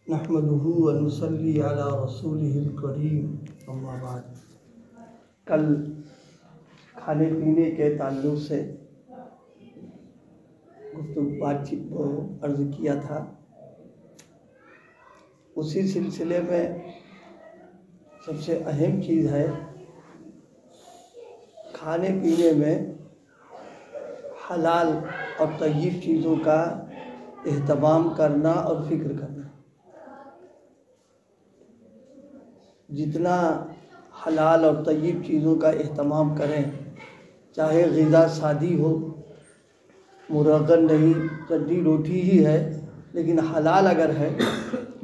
नहमदुहु व नुसल्ली अला रसूलिहिल करीम, अम्मा बाद। कल खाने पीने के ताल्लुक़ से बातचीत को अर्ज़ किया था। उसी सिलसिले में सबसे अहम चीज़ है खाने पीने में हलाल और तय्यब चीज़ों का एहतमाम करना और फ़िक्र करना। जितना हलाल और तय्यब चीज़ों का एहतमाम करें, चाहे ग़िज़ा सादी हो, मुरग़्ग़न नहीं, चटनी रोटी ही है, लेकिन हलाल अगर है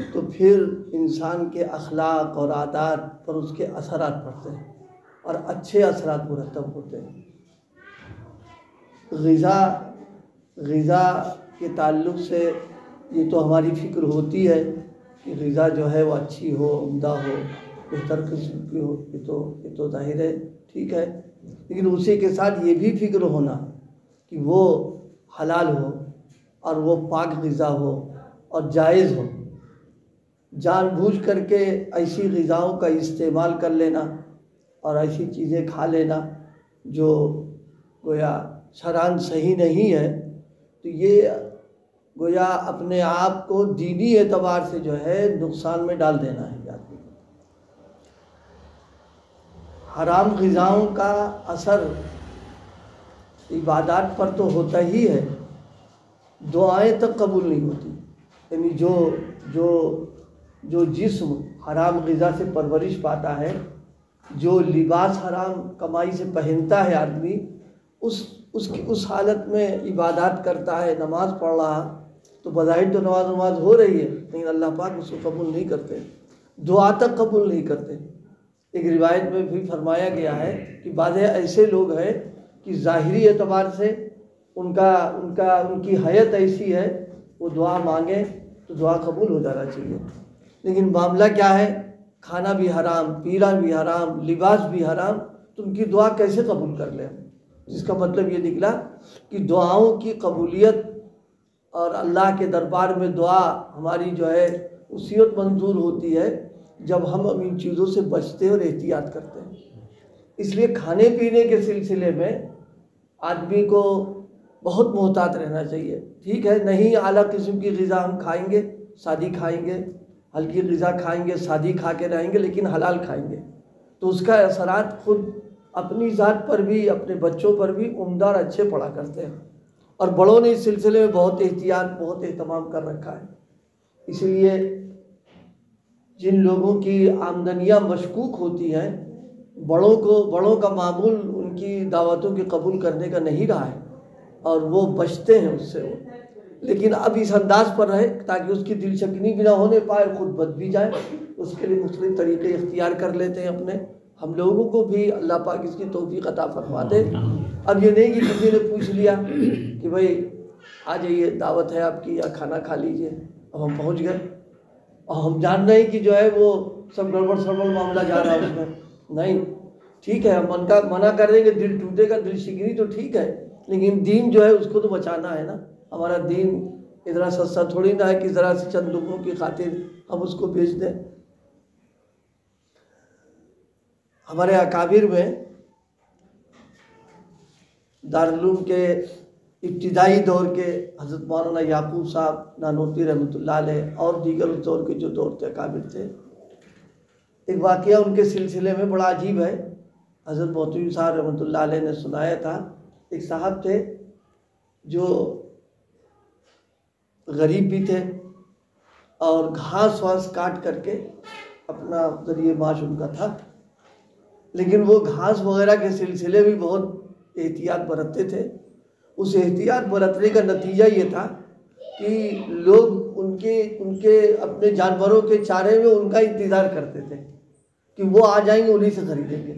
तो फिर इंसान के अखलाक और आदात पर उसके असरात पड़ते हैं और अच्छे असरात मुरतब होते हैं। ग़िज़ा के ताल्लुक़ से ये तो हमारी फ़िक्र होती है कि ग़िज़ा जो है वो अच्छी हो, उम्दा हो, बेहतर किस्म की हो। ये तो ज़ाहिर है, ठीक है, लेकिन उसी के साथ ये भी फ़िक्र होना कि वो हलाल हो और वो पाक ग़िज़ा हो और जायज़ हो। जानबूझ करके ऐसी ग़िज़ाओं का इस्तेमाल कर लेना और ऐसी चीज़ें खा लेना जो गोया शरअन सही नहीं है, तो ये गोया अपने आप को दीनी एतबार से जो है नुकसान में डाल देना है आदमी को। हराम ग़िज़ाओं का असर इबादत पर तो होता ही है, दुआएं तक कबूल नहीं होती। यानी जो जिस्म हराम ग़िज़ा से परवरिश पाता है, जो लिबास हराम कमाई से पहनता है आदमी, उस हालत में इबादत करता है, नमाज़ पढ़ रहा, तो बज़ाहिर तो नमाज हो रही है, लेकिन अल्लाह पाक उसको कबूल नहीं करते, दुआ तक कबूल नहीं करते। एक रिवायत में भी फरमाया गया है कि बाज़ ऐसे लोग हैं कि ज़ाहिरी एतबार से उनकी हयत ऐसी है, वो दुआ मांगे तो दुआ कबूल हो जाना चाहिए, लेकिन मामला क्या है, खाना भी हराम, पीना भी हराम, लिबास भी हराम, तो उनकी दुआ कैसे कबूल कर लें। जिसका मतलब ये निकला कि दुआओं की कबूलियत और अल्लाह के दरबार में दुआ हमारी जो है उसीयत मंजूर होती है जब हम इन चीज़ों से बचते और एहतियात करते हैं। इसलिए खाने पीने के सिलसिले में आदमी को बहुत मोहतात रहना चाहिए। ठीक है, नहीं आला किस्म की ग़िज़ा हम खाएंगे, सादी खाएंगे, हल्की ग़िज़ा खाएंगे, सादी खा के रहेंगे, लेकिन हलाल खाएंगे, तो उसका असरात खुद अपनी ज़ात पर भी, अपने बच्चों पर भी उम्दा और अच्छे पड़ा करते हैं। और बड़ों ने इस सिलसिले में बहुत एहतियात, बहुत एहतमाम कर रखा है। इसलिए जिन लोगों की आमदनियाँ मशकूक होती हैं, बड़ों का मामूल उनकी दावतों के कबूल करने का नहीं रहा है और वो बचते हैं उससे वो, लेकिन अब इस अंदाज पर रहे ताकि उसकी दिलचकनी भी ना होने पाए, खुद बच भी जाए, उसके लिए मुख्तलिफ तरीक़े इख्तियार कर लेते हैं अपने। हम लोगों को भी अल्लाह पाक इसकी तौफीक अता फरमा दे। अब ये नहीं कि किसी ने पूछ लिया कि भाई आ जाइए, दावत है आपकी, या खाना खा लीजिए, अब हम पहुँच गए और हम जान रहे हैं कि जो है वो सब गड़बड़ सड़बड़ मामला जा रहा है उसमें। नहीं, ठीक है, हम मना कर देंगे, दिल टूटेगा, दिल शिकनी तो ठीक है, लेकिन दीन जो है उसको तो बचाना है ना। हमारा दीन इतना सस्ता थोड़ी ना है कि ज़रा से चंद लोगों की खातिर हम उसको बेच दें। हमारे अकाबिर में दारुल उलूम के इब्तिदाई दौर के हज़रत मौलाना याकूब साहब नानोती रहमतुल्लाह अलैह और दीगर उस दौर के जो दौर थे अकाबिर थे, एक वाक़या उनके सिलसिले में बड़ा अजीब है। हज़रत मोहतमी साहब रहमतुल्लाह अलैह ने सुनाया था, एक साहब थे जो गरीब भी थे और घास वास काट करके अपना ज़रिए माश उनका था, लेकिन वो घास वगैरह के सिलसिले भी बहुत एहतियात बरतते थे। उस एहतियात बरतने का नतीजा ये था कि लोग उनके अपने जानवरों के चारे में उनका इंतज़ार करते थे कि वो आ जाएंगे, उन्हीं से खरीदेंगे।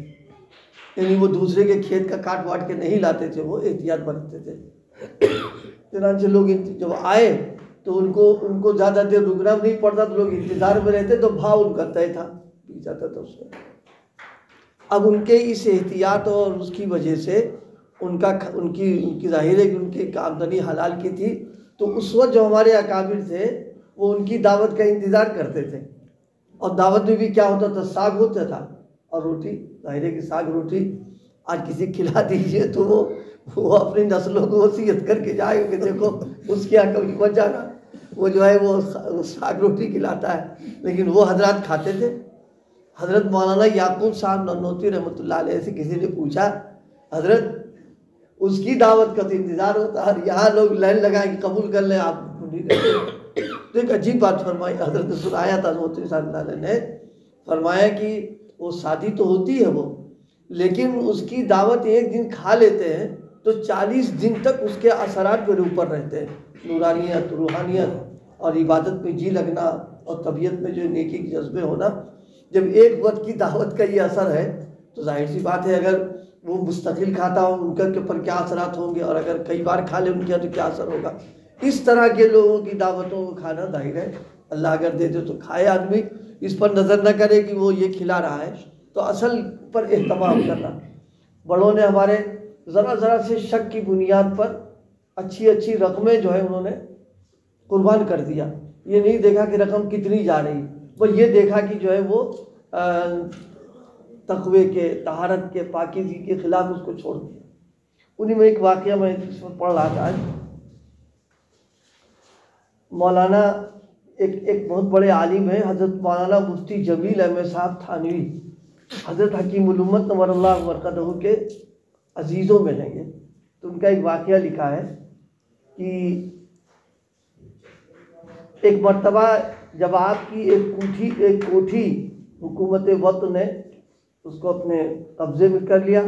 यानी वो दूसरे के खेत का काट वाट के नहीं लाते थे, वो एहतियात बरतते थे। चुनांचे लोग जब आए तो उनको ज़्यादा देर रुकना नहीं पड़ता, तो लोग इंतज़ार में रहते, तो भाव उनका तय था, बिक जाता था उसमें। अब उनके इस एहतियात और उसकी वजह से उनकी ज़ाहिर है कि उनकी आमदनी हलाल की थी, तो उस वक्त जो हमारे अकाबिर थे वो उनकी दावत का इंतज़ार करते थे। और दावत में भी क्या होता था, साग होता था और रोटी, ज़ाहिर है कि साग रोटी आज किसी खिला दीजिए तो वो अपनी नस्लों को वसीयत करके जाएगा कि देखो उसके यहाँ कभी मत जाना, वो जो है वो साग रोटी खिलाता है। लेकिन वो हजरत खाते थे। हज़रत मौलाना याकूब साहब नन्नौती रहमतुल्लाह अलैह से किसी ने पूछा, हज़रत उसकी दावत का तो इंतज़ार होता है, यहाँ लोग लाइन लगाए कि कबूल कर लें, आप नहीं करते। तो एक अजीब बात फरमाई हज़रत ने, सुनाया था नन्नौती साहब ने, फरमाया कि वो शादी तो होती है वो, लेकिन उसकी दावत एक दिन खा लेते हैं तो 40 दिन तक उसके असरात मेरे ऊपर रहते हैं, नूरानियत, रूहानियत और इबादत में जी लगना और तबीयत में जो नेकी के जज्बे होना। जब एक वक्त की दावत का ये असर है तो जाहिर सी बात है अगर वो मुस्तकिल खाता हो उनके ऊपर क्या असरात होंगे, और अगर कई बार खा ले उनके तो क्या असर होगा। इस तरह के लोगों की दावतों को खाना जाहिर है अल्लाह अगर दे दे तो खाए आदमी, इस पर नज़र न करे कि वो ये खिला रहा है, तो असल पर एहतमाम करना। बड़ों ने हमारे ज़रा से शक की बुनियाद पर अच्छी अच्छी रकमें जो है उन्होंने कुर्बान कर दिया। ये नहीं देखा कि रकम कितनी जा रही, वो ये देखा कि जो है वो तक़वे के, तहारत के, पाकीज़गी के ख़िलाफ़ उसको छोड़ दिया। उन्हीं में एक वाक़या मैं इसमें पढ़ रहा था। मौलाना एक बहुत बड़े आलिम है, हज़रत मौलाना मुफ्ती जमील अहमद साहब थानवी, हज़रत हकीमुल उम्मत नव्वरल्लाहु बरकतहू के अजीज़ों में हैं ये। तो उनका एक वाक़या लिखा है कि एक मर्तबा जब आपकी एक कोठी हुकूमत वक्त ने उसको अपने कब्ज़े में कर लिया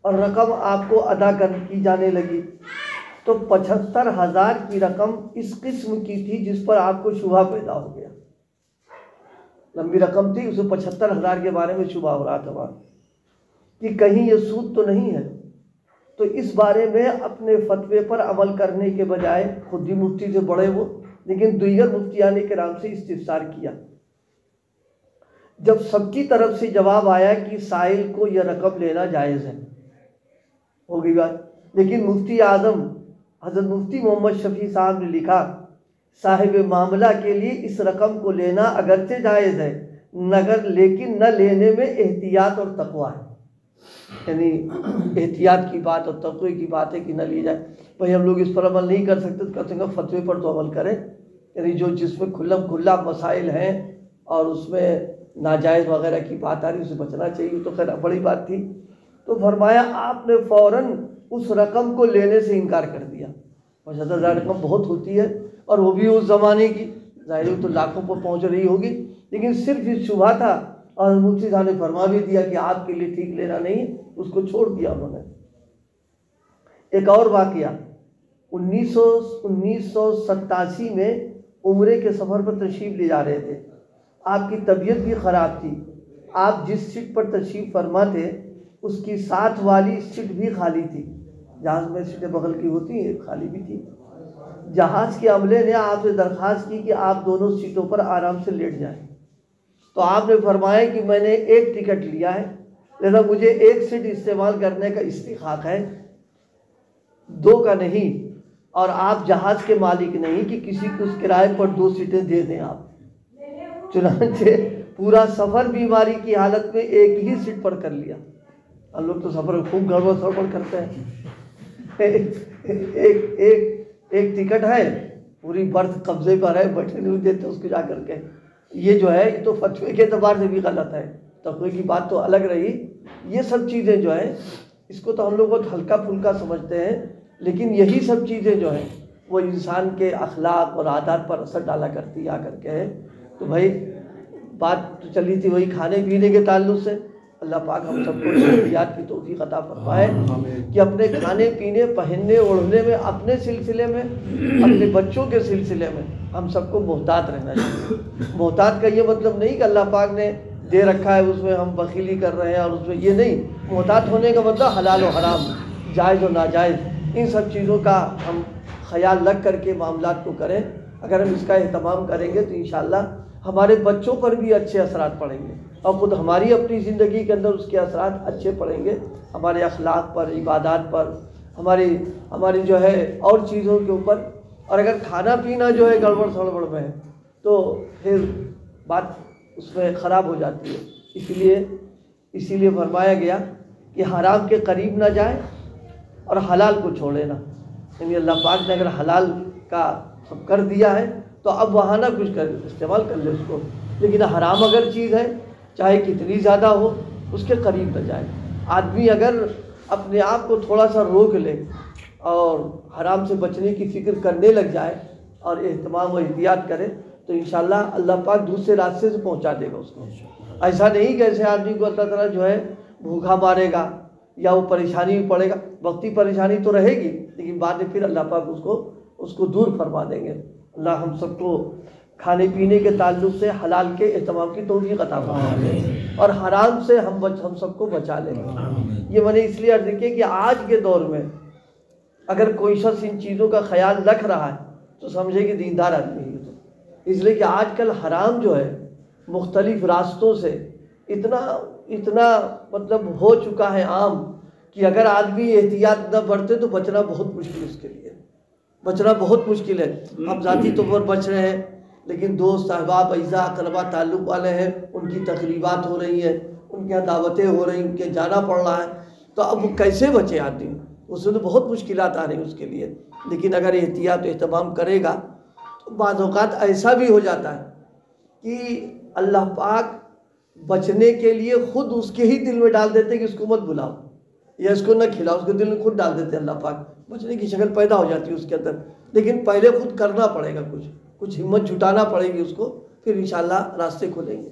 और रकम आपको अदा की जाने लगी, तो 75,000 की रकम इस किस्म की थी जिस पर आपको शुबा पैदा हो गया। लंबी रकम थी, उसे 75,000 के बारे में शुबा हो रहा था वहाँ कि कहीं ये सूद तो नहीं है। तो इस बारे में अपने फतवे पर अमल करने के बजाय, खुद ही मुफ्ती से बड़े वो, लेकिन दीगर मुफ्तियाने के नाम से इस्तिफ्सार किया। जब सबकी तरफ से जवाब आया कि साइल को यह रकम लेना जायज़ है, हो गई बात। लेकिन मुफ्ती आज़म हज़रत मुफ्ती मोहम्मद शफ़ी साहब ने लिखा, साहिब मामला के लिए इस रकम को लेना अगरचे जायज़ है, नगर लेकिन न लेने में एहतियात और तक़वा है। यानी एहतियात की बात और तक़वे की बात है कि न ली जाए। भाई हम लोग इस पर अमल नहीं कर सकते तो कहते हैं फतवे पर तो अमल करें। यानी जो जिसमें खुल्ला मसाइल हैं और उसमें नाजायज़ वगैरह की बात आ रही, उसे बचना चाहिए, तो खैर बड़ी बात थी। तो फरमाया आपने फ़ौरन उस रकम को लेने से इनकार कर दिया। 75,000 रकम बहुत होती है और वो भी उस ज़माने की, ज़ाहिर तो लाखों पर पहुँच रही होगी, लेकिन सिर्फ इस शुबा था और मुफ्ती साहब ने फरमा भी दिया कि आपके लिए ठीक लेना नहीं, उसको छोड़ दिया उन्होंने। एक और वाक़या 1987 में उम्रे के सफ़र पर तशरीफ़ ले जा रहे थे, आपकी तबीयत भी ख़राब थी। आप जिस सीट पर तशरीफ़ फरमा थे उसकी साथ वाली सीट भी खाली थी। जहाज़ में सीटें बगल की होती हैं, खाली भी थी। जहाज़ के अमले ने आपसे दरख्वास्त की कि आप दोनों सीटों पर आराम से लेट जाएं। तो आपने फरमाया कि मैंने एक टिकट लिया है, लिहाजा मुझे एक सीट इस्तेमाल करने का इस्तिहाक़ है, दो का नहीं। और आप जहाज़ के मालिक नहीं कि किसी को उस किराए पर 2 सीटें दे दें आप। चुनांचे पूरा सफ़र बीमारी की हालत में एक ही सीट पर कर लिया। हम लोग तो सफ़र खूब गड़बड़ सड़बड़ करते हैं। एक टिकट है, पूरी बर्थ कब्जे पर है, बैठने नहीं देते उसको जा करके। ये जो है ये तो फतवे के एतबार से भी गलत है, तक़वे की बात तो अलग रही। ये सब चीज़ें जो है इसको तो हम लोग बहुत हल्का फुल्का समझते हैं, लेकिन यही सब चीज़ें जो हैं वो इंसान के अखलाक और आदत पर असर डाला करती आ करके है। तो भाई बात तो चली थी वही खाने पीने के ताल्लुक़ से। अल्लाह पाक हम सबको एहतियात की तौफ़ीक़ अता फरमाए कि अपने खाने पीने, पहनने ओढ़ने में, अपने सिलसिले में, अपने बच्चों के सिलसिले में हम सबको मोहतात रहना चाहिए। मोहतात का ये मतलब नहीं कि अल्लाह पाक ने दे रखा है उसमें हम बखीली कर रहे हैं और उसमें ये नहीं। मोहतात होने का मतलब हलाल और हराम, जायज़ और नाजायज़, इन सब चीज़ों का हम ख्याल रख करके मामलात को करें। अगर हम इसका एहतमाम करेंगे तो इंशाअल्लाह हमारे बच्चों पर भी अच्छे असरात पड़ेंगे और ख़ुद हमारी अपनी ज़िंदगी के अंदर उसके असरात अच्छे पड़ेंगे, हमारे अखलाक पर, इबादत पर, हमारी जो है और चीज़ों के ऊपर। और अगर खाना पीना जो है गड़बड़ सड़बड़ में है तो फिर बात उसमें ख़राब हो जाती है। इसीलिए फरमाया गया कि हराम के करीब ना जाए और हलाल को छोड़े ना। यानी अल्लाह पाक ने अगर हलाल का सब कर दिया है तो अब वहाँ ना कुछ कर इस्तेमाल कर ले उसको, लेकिन हराम अगर चीज़ है चाहे कितनी ज़्यादा हो उसके करीब न जाए। आदमी अगर अपने आप को थोड़ा सा रोक ले और हराम से बचने की फ़िक्र करने लग जाए और एहतमाम व एहतियात करे तो इंशाअल्लाह अल्लाह पाक दूसरे रास्ते से पहुंचा देगा उसको। ऐसा नहीं कि ऐसे आदमी को अल्लाह ताला जो है भूखा मारेगा या वो परेशानी में पड़ेगा। वक्ती परेशानी तो रहेगी लेकिन बाद में फिर अल्लाह पाक उसको दूर फरमा देंगे। अल्लाह हम सबको खाने पीने के ताल्लुक से हलाल के एहतमाम की तौफीक अता फरमाए और हराम से हम सबको बचा लेंगे। ये मैंने इसलिए अर्ज़ किया कि आज के दौर में अगर कोई शख्स इन चीज़ों का ख्याल रख रहा है तो समझे कि दीनदार आदमी है। तो इसलिए कि आजकल हराम जो है मुख्तलिफ रास्तों से इतना मतलब हो चुका है आम कि अगर आदमी एहतियात न बरते तो बचना बहुत मुश्किल, उसके लिए बचना बहुत मुश्किल है। हम ज़ाती तौर पर बच रहे हैं लेकिन दोस्त अहबाब अज़ा अक़रबा ताल्लुक़ वाले हैं, उनकी तकरीबात हो रही हैं, उनके यहाँ दावतें हो रही, उनके जाना पड़ रहा है, तो अब वो कैसे बचे आदमी? उसमें तो बहुत मुश्किलात आ रही उसके लिए। लेकिन अगर एहतियात एहतमाम करेगा तो बाज़ औक़ात ऐसा भी हो जाता है कि अल्लाह पाक बचने के लिए ख़ुद उसके ही दिल में डाल देते कि इसको मत बुलाओ या इसको न खिलाओ, उसके दिल में खुद डाल देते अल्लाह पाक, बचने की शक्ल पैदा हो जाती है उसके अंदर। लेकिन पहले खुद करना पड़ेगा, कुछ हिम्मत जुटाना पड़ेगी उसको, फिर इंशाअल्लाह रास्ते खुलेंगे।